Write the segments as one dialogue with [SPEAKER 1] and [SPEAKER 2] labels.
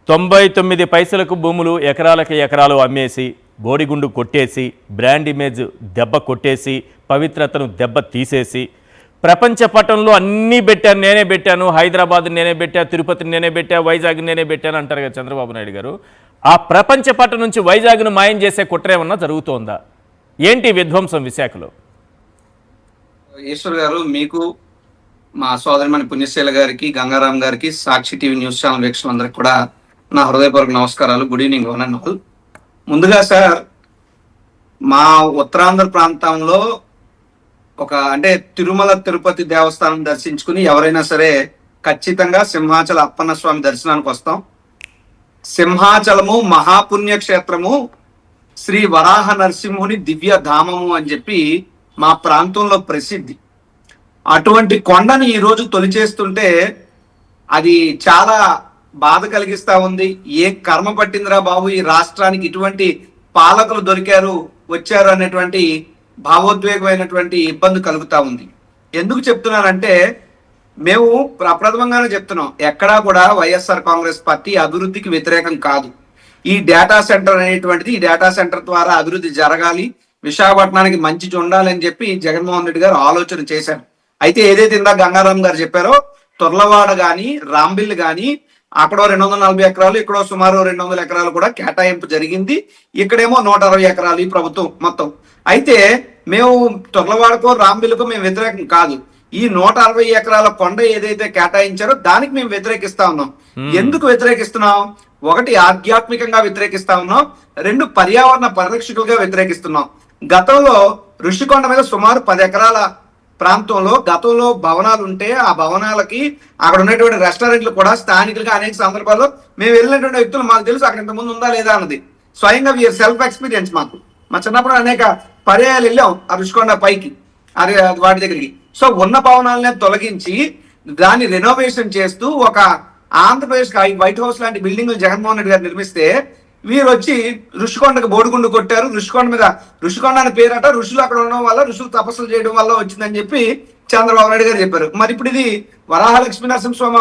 [SPEAKER 1] 99 పైసలకు భూములు ఎకరాలకు ఎకరాలు అమ్మేసి బోడిగుండు కొట్టేసి బ్రాండ్ ఇమేజ్ దెబ్బ కొట్టేసి పవిత్రతను దెబ్బ తీసేసి ప్రపంచ పటంలో అన్నీ పెట్టాను, నేనే పెట్టాను, హైదరాబాద్ నేనే పెట్టా, తిరుపతిని నేనే పెట్టా, వైజాగ్ నేనే పెట్టాను అంటారు కదా చంద్రబాబు నాయుడు గారు. ఆ ప్రపంచ పటం నుంచి వైజాగ్ను మాయం చేసే కుట్ర ఏమన్నా జరుగుతోందా? ఏంటి విధ్వంసం విశాఖలో?
[SPEAKER 2] ఈశ్వర్ గారు, మీకు మా సోదరిమణి పుణ్యశీల గారికి, గంగారాం గారికి, సాక్షి టీవీ న్యూస్ ఛానల్ వీక్షకులందరికీ కూడా నా హృదయపూర్వక నమస్కారాలు. Good evening one and all. ముందుగా సార్, మా ఉత్తరాంధ్ర ప్రాంతంలో అంటే తిరుమల తిరుపతి దేవస్థానం దర్శించుకుని ఎవరైనా సరే ఖచ్చితంగా సింహాచల అప్పన్న స్వామి దర్శనానికి వస్తాం. సింహాచలము మహాపుణ్యక్షేత్రము, శ్రీ వరాహ నరసింహుని దివ్య ధామము అని చెప్పి మా ప్రాంతంలో ప్రసిద్ధి. అటువంటి కొండని ఈరోజు తొలిచేస్తుంటే అది చాలా బాధ కలిగిస్తా ఉంది. ఏ కర్మ పట్టిందిరా బాబు, ఈ రాష్ట్రానికి ఇటువంటి పాలకులు దొరికారు వచ్చారు అనేటువంటి భావోద్వేగమైనటువంటి ఇబ్బంది కలుగుతా ఉంది. ఎందుకు చెప్తున్నానంటే, మేము ప్రప్రథమంగానే చెప్తున్నాం, ఎక్కడా కూడా వైఎస్ఆర్ కాంగ్రెస్ పార్టీ అభివృద్ధికి వ్యతిరేకం కాదు. ఈ డేటా సెంటర్ అనేటువంటిది, ఈ డేటా సెంటర్ ద్వారా అభివృద్ధి జరగాలి, విశాఖపట్నానికి మంచి ఉండాలని చెప్పి జగన్మోహన్ రెడ్డి గారు ఆలోచన చేశారు. అయితే ఏదైతే ఇందాక గంగారాం గారు చెప్పారో, తొర్లవాడ గాని రాంబిల్ గాని అక్కడో 240 ఎకరాలు, ఇక్కడో సుమారు 200 ఎకరాలు కూడా కేటాయింపు జరిగింది. ఇక్కడేమో 160 ఎకరాలు ఈ ప్రభుత్వం మొత్తం. అయితే మేము తొర్లవాడకో రాంబిల్కో మేము వ్యతిరేకం కాదు. ఈ 160 ఎకరాల కొండ ఏదైతే కేటాయించారో దానికి మేము వ్యతిరేకిస్తా ఉన్నాం. ఎందుకు వ్యతిరేకిస్తున్నాం? ఒకటి, ఆధ్యాత్మికంగా వ్యతిరేకిస్తా ఉన్నాం. రెండు, పర్యావరణ పరిరక్షకులుగా వ్యతిరేకిస్తున్నాం. గతంలో ఋషికొండ మీద సుమారు 10 ఎకరాల ప్రాంతంలో గతంలో భవనాలు ఉంటే ఆ భవనాలకి అక్కడ ఉన్నటువంటి రెస్టారెంట్లు కూడా స్థానికులుగా అనేక సందర్భాల్లో మేము వెళ్ళినటువంటి వ్యక్తులు మాకు తెలుసు అక్కడ ఇంతకుముందు ఉందా లేదా అన్నది. స్వయంగా సెల్ఫ్ ఎక్స్పీరియన్స్. మా చిన్నప్పుడు అనేక పర్యాయాలు వెళ్ళాం ఆ ఋషికొండ పైకి, అది వాటి దగ్గరికి. సో ఉన్న భవనాలనే తొలగించి దాన్ని రెనోవేషన్ చేస్తూ ఒక ఆంధ్రప్రదేశ్ వైట్ హౌస్ లాంటి బిల్డింగ్లు జగన్మోహన్ రెడ్డి గారు నిర్మిస్తే వీరు వచ్చి ఋషికొండకు బోడిగుండు కొట్టారు. ఋషికొండ మీద ఋషికొండ అని పేరట, ఋషులు అక్కడ ఉండడం వల్ల, ఋషులు తపస్సులు చేయడం వల్ల వచ్చిందని చెప్పి చంద్రబాబు నాయుడు గారు చెప్పారు. మరి ఇప్పుడు ఇది వరాహలక్ష్మీ నరసింహస్వామి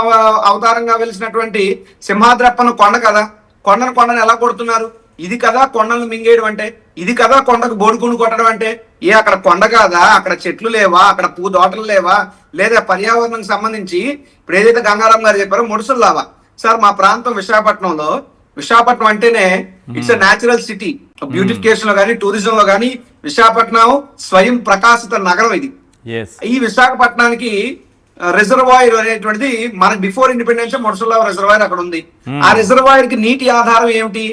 [SPEAKER 2] అవతారంగా వెలిసినటువంటి సింహాద్రప్పన కొండ కదా, కొండను ఎలా కొడుతున్నారు? ఇది కదా కొండలను మింగేయడం అంటే, ఇది కదా కొండకు బోడిగుండు కొట్టడం అంటే. అక్కడ కొండ కాదా? అక్కడ చెట్లు లేవా? అక్కడ తోటలు లేవా? లేదా పర్యావరణానికి సంబంధించి ఇప్పుడు ఏదైతే గంగారాం గారు చెప్పారో ముడుసులు లావా? సార్, మా ప్రాంతం విశాఖపట్నం అంటేనే it's a natural city. Beautification లో కానీ, టూరిజం లో కానీ విశాఖపట్నం స్వయం ప్రకాశిత నగరం ఇది. ఈ విశాఖపట్నానికి రిజర్వాయర్ అనేటువంటిది మనకి బిఫోర్ ఇండిపెండెన్స్ ముడుసుల్లా రిజర్వాయర్ అక్కడ ఉంది. ఆ రిజర్వాయర్ కి నీటి ఆధారం ఏమిటి?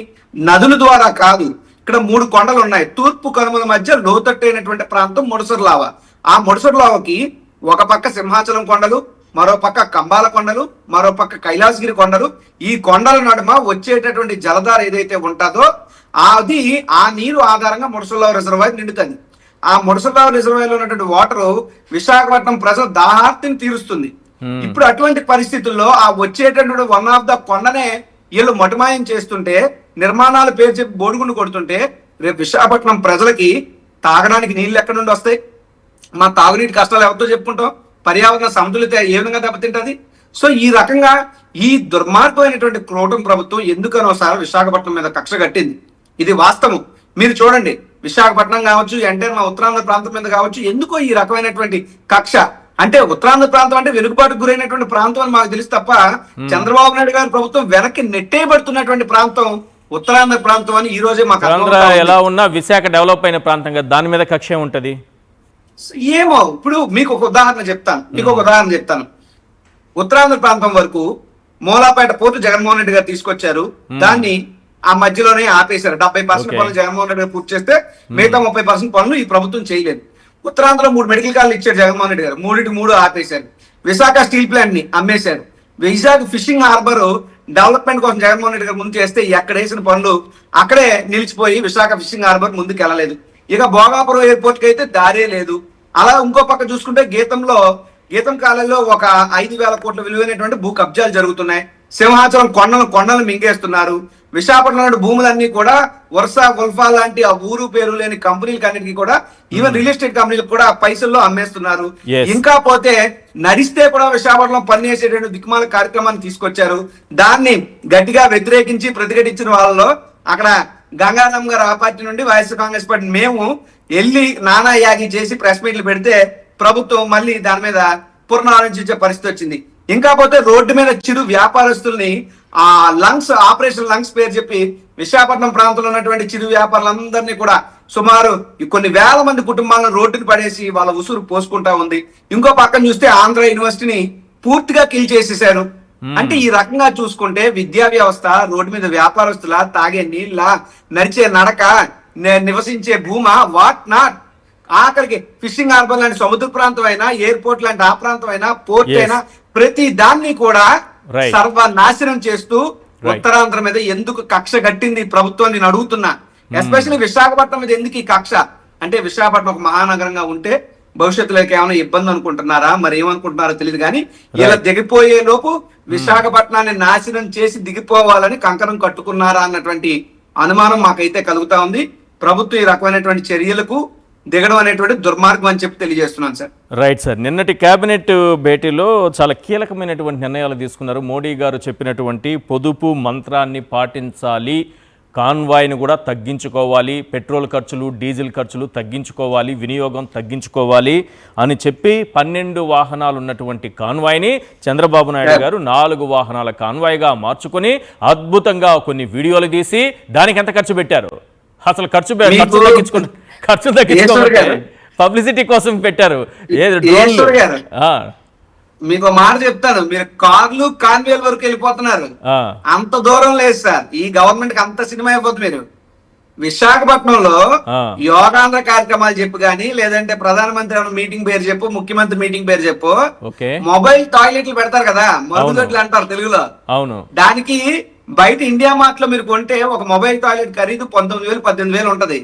[SPEAKER 2] నదుల ద్వారా కాదు. ఇక్కడ 3 కొండలు ఉన్నాయి. తూర్పు కనుమల మధ్య లోతట్టైనటువంటి ప్రాంతం ముడుసుర్లావా. ఆ ముడుసుర్లావకి ఒక పక్క సింహాచలం కొండలు, మరో పక్క కంబాల కొండలు, మరో పక్క కైలాసగిరి కొండలు. ఈ కొండల నడుమ వచ్చేటటువంటి జలధార ఏదైతే ఉంటుందో అది ఆ నీరు ఆధారంగా ముడుసుల్లా రిజర్వాయర్ నిండుతుంది. ఆ ముడుసుల్లా రిజర్వాయర్ లో ఉన్నటువంటి వాటర్ విశాఖపట్నం ప్రజల దాహార్తిని తీరుస్తుంది. ఇప్పుడు అటువంటి పరిస్థితుల్లో ఆ వచ్చేటటువంటి వన్ ఆఫ్ ద కొండనే వీళ్ళు మటుమాయం చేస్తుంటే, నిర్మాణాలు పేరు చెప్పి బోడిగుండు కొడుతుంటే, రేపు విశాఖపట్నం ప్రజలకి తాగడానికి నీళ్లు ఎక్కడి నుండి వస్తాయి? మా తాగునీటి కష్టాలు ఎవరితో చెప్పుకుంటాం? పర్యావరణ సమతుల్యత ఏ విధంగా దెబ్బతింటది? సో ఈ రకంగా ఈ దుర్మార్గమైనటువంటి కూటమి ప్రభుత్వం ఎందుకనోసారి విశాఖపట్నం మీద కక్ష కట్టింది. ఇది వాస్తవం. మీరు చూడండి, విశాఖపట్నం కావచ్చు, ఎంటైర్ మా ఉత్తరాంధ్ర ప్రాంతం మీద కావచ్చు, ఎందుకో ఈ రకమైనటువంటి కక్ష. అంటే ఉత్తరాంధ్ర ప్రాంతం అంటే వెనుకబాటుకు గురైనటువంటి ప్రాంతం అని మాకు తెలుసు తప్ప, చంద్రబాబు నాయుడు గారి ప్రభుత్వం వెనక్కి నెట్టేయబడుతున్నటువంటి ప్రాంతం ఉత్తరాంధ్ర ప్రాంతం అని ఈ రోజే మాకు
[SPEAKER 1] ఎలా ఉన్నా విశాఖ డెవలప్ అయిన ప్రాంతం కదా, దాని మీద కక్ష ఉంటది
[SPEAKER 2] ఏమో. ఇప్పుడు మీకు ఒక ఉదాహరణ చెప్తాను. ఉత్తరాంధ్ర ప్రాంతం వరకు మూలాపేట పోర్టు జగన్మోహన్ రెడ్డి గారు తీసుకొచ్చారు. దాన్ని ఆ మధ్యలోనే ఆపేశారు. 70% పనులు జగన్మోహన్ రెడ్డి గారు పూర్తి చేస్తే మిగతా 30% పనులు ఈ ప్రభుత్వం చేయలేదు. ఉత్తరాంధ్రలో 3 మెడికల్ కాలేజీలు ఇచ్చారు జగన్మోహన్ రెడ్డి గారు, 3 ఆపేశారు. విశాఖ స్టీల్ ప్లాంట్ ని అమ్మేశారు. విశాఖ ఫిషింగ్ హార్బర్ డెవలప్మెంట్ కోసం జగన్మోహన్ రెడ్డి గారు ముందు చేస్తే ఎక్కడ వేసిన పనులు అక్కడే నిలిచిపోయి విశాఖ ఫిషింగ్ హార్బర్ ముందుకు వెళ్ళలేదు. ఇక భోగాపురం ఎయిర్పోర్ట్ కి అయితే దారే లేదు. అలా ఇంకో పక్క చూసుకుంటే గీతం కాలంలో ఒక 5,000 కోట్ల విలువైనటువంటి భూ కబ్జాలు జరుగుతున్నాయి. సింహాచలం కొండలు మింగేస్తున్నారు. విశాఖపట్నంలో భూములన్నీ కూడా వర్ష గొల్ఫా లాంటి ఆ ఊరు పేరు లేని కంపెనీలకి అన్నిటికీ కూడా ఈవెన్ రియల్ ఎస్టేట్ కంపెనీలకు కూడా పైసల్లో అమ్మేస్తున్నారు.
[SPEAKER 1] Yes.
[SPEAKER 2] ఇంకా పోతే నడిస్తే కూడా విశాఖపట్నం పనిచేసేటువంటి దిక్మాల కార్యక్రమాన్ని తీసుకొచ్చారు. దాన్ని గట్టిగా వ్యతిరేకించి ప్రతిఘటించిన వాళ్ళలో అక్కడ గంగారాం గారు ఆ పార్టీ నుండి వైఎస్ఆర్ కాంగ్రెస్ పార్టీ మేము వెళ్ళి నానా యాగి చేసి ప్రెస్ మీట్లు పెడితే ప్రభుత్వం మళ్ళీ దాని మీద పునరాలోచించే పరిస్థితి వచ్చింది. ఇంకా పోతే రోడ్డు మీద చిరు వ్యాపారస్తుల్ని ఆ లంగ్స్ ఆపరేషన్ లంగ్స్ పేరు చెప్పి విశాఖపట్నం ప్రాంతంలో ఉన్నటువంటి చిరు వ్యాపారులందరినీ కూడా సుమారు కొన్ని వేల మంది కుటుంబాలను రోడ్డుకి పడేసి వాళ్ళ ఉసురు పోసుకుంటా ఉంది. ఇంకో పక్కన చూస్తే ఆంధ్ర యూనివర్సిటీని పూర్తిగా కిల్ చేసేసారు. అంటే ఈ రకంగా చూసుకుంటే విద్యా వ్యవస్థ, రోడ్డు మీద వ్యాపారస్తుల, తాగే నీళ్ళ, నడిచే నడక, నివసించే భూమా, వాట్ నాట్, ఆఖరికి ఫిషింగ్ హార్బర్ లాంటి సముద్ర ప్రాంతం అయినా, ఎయిర్పోర్ట్ లాంటి ఆ ప్రాంతం అయినా, పోర్ట్ అయినా ప్రతి దాన్ని కూడా సర్వనాశనం చేస్తూ ఉత్తరాంధ్ర మీద ఎందుకు కక్ష కట్టింది ప్రభుత్వం నేను అడుగుతున్నా. ఎస్పెషల్లీ విశాఖపట్నం మీద ఎందుకు ఈ కక్ష అంటే, విశాఖపట్నం ఒక మహానగరంగా ఉంటే భవిష్యత్తులోకి ఏమైనా ఇబ్బంది అనుకుంటున్నారా, మరి ఏమనుకుంటున్నారో తెలియదు కానీ ఇలా దిగిపోయే లోపు విశాఖపట్నాన్ని నాశనం చేసి దిగిపోవాలని కంకణం కట్టుకున్నారా అన్నటువంటి అనుమానం మాకైతే కలుగుతా ఉంది. ప్రభుత్వం ఈ రకమైనటువంటి చర్యలకు దిగడం అనేటువంటి దుర్మార్గం అని చెప్పి తెలియజేస్తున్నాను సార్.
[SPEAKER 1] రైట్ సార్, నిన్నటి కేబినెట్ భేటీలో చాలా కీలకమైనటువంటి నిర్ణయాలు తీసుకున్నారు. మోడీ గారు చెప్పినటువంటి పొదుపు మంత్రాన్ని పాటించాలి, కాన్వాయ్ని కూడా తగ్గించుకోవాలి, పెట్రోల్ ఖర్చులు, డీజిల్ ఖర్చులు తగ్గించుకోవాలి, వినియోగం తగ్గించుకోవాలి అని చెప్పి 12 వాహనాలు ఉన్నటువంటి కాన్వాయ్ని చంద్రబాబు నాయుడు గారు 4 వాహనాల కాన్వాయ్గా మార్చుకొని అద్భుతంగా కొన్ని వీడియోలు తీసి దానికి ఎంత ఖర్చు పెట్టారు, అసలు ఖర్చు తగ్గించుకోవాలి, పబ్లిసిటీ కోసం పెట్టారు.
[SPEAKER 2] మీకు మాట చెప్తాను, మీరు కార్లు కాన్వేల్ వరకు వెళ్ళిపోతున్నారు. అంత దూరం లేదు సార్, ఈ గవర్నమెంట్ కి అంత సినిమా అయిపోతుంది. మీరు విశాఖపట్నంలో యోగాంధ్ర కార్యక్రమాలు చెప్పు గానీ, లేదంటే ప్రధానమంత్రి మీటింగ్ పేరు చెప్పు, ముఖ్యమంత్రి మీటింగ్ పేరు చెప్పు, మొబైల్ టాయిలెట్లు పెడతారు కదా, మరుగుదొడ్లు అంటారు తెలుగులో. అవును, దానికి బయట ఇండియా మార్ట్ లో మీరు కొంటే ఒక మొబైల్ టాయిలెట్ ఖరీదు 19,000 18,000 ఉంటది.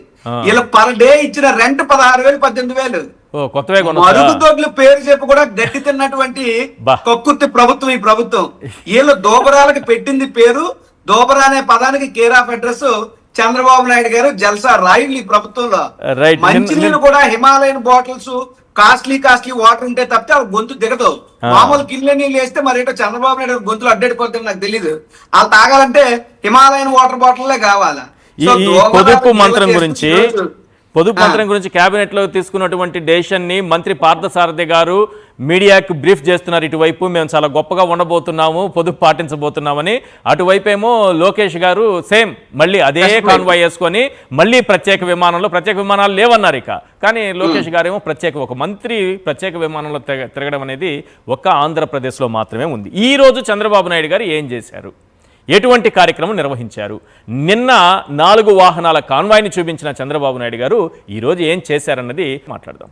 [SPEAKER 2] ఇలా పర్ డే ఇచ్చిన రెంట్ 16,000 18,000. మరుగుదొడ్లు పేరు చెప్పి కూడా గట్టి తిన్నటువంటి కక్కుర్తి ప్రభుత్వం ఈ ప్రభుత్వం. వీళ్ళు దోబరాలకు పెట్టింది పేరు, దోబరా అనే పదానికి care of address Chandrababu Naidu గారు జల్సా రాయుళ్ళు ఈ ప్రభుత్వంలో. మంచినీళ్ళు కూడా హిమాలయన్ బాటిల్స్, కాస్ట్లీ వాటర్ ఉంటే తప్పితే ఆ గొంతు దిగదు. మామూలు కిల్లె నీళ్ళు వేస్తే మరేటో చంద్రబాబు నాయుడు గొంతులు అడ్డెడిపోతుంది నాకు తెలీదు. వాళ్ళు తాగాలంటే హిమాలయన్ వాటర్ బాటిల్లే కావాలా.
[SPEAKER 1] పొదుపు మంత్రం గురించి కేబినెట్ లో తీసుకున్నటువంటి డెసిషన్ ని మంత్రి పార్థసారథి గారు మీడియాకు బ్రీఫ్ చేస్తున్నారు. ఇటువైపు మేము చాలా గొప్పగా ఉండబోతున్నాము, పొదుపు పాటించబోతున్నామని, అటువైపు ఏమో లోకేష్ గారు సేమ్ మళ్ళీ అదే కాన్వాయ్ వేసుకొని మళ్ళీ ప్రత్యేక విమానాలు లేవన్నారు. ఇక కానీ లోకేష్ గారేమో ఒక మంత్రి ప్రత్యేక విమానంలో తిరగడం అనేది ఒక్క ఆంధ్రప్రదేశ్లో మాత్రమే ఉంది. ఈ రోజు చంద్రబాబు నాయుడు గారు ఏం చేశారు, ఎటువంటి కార్యక్రమం నిర్వహించారు, నిన్న 4 వాహనాల కాన్వాయ్ని చూపించిన చంద్రబాబు నాయుడు గారు ఈరోజు ఏం చేశారన్నది మాట్లాడదాం.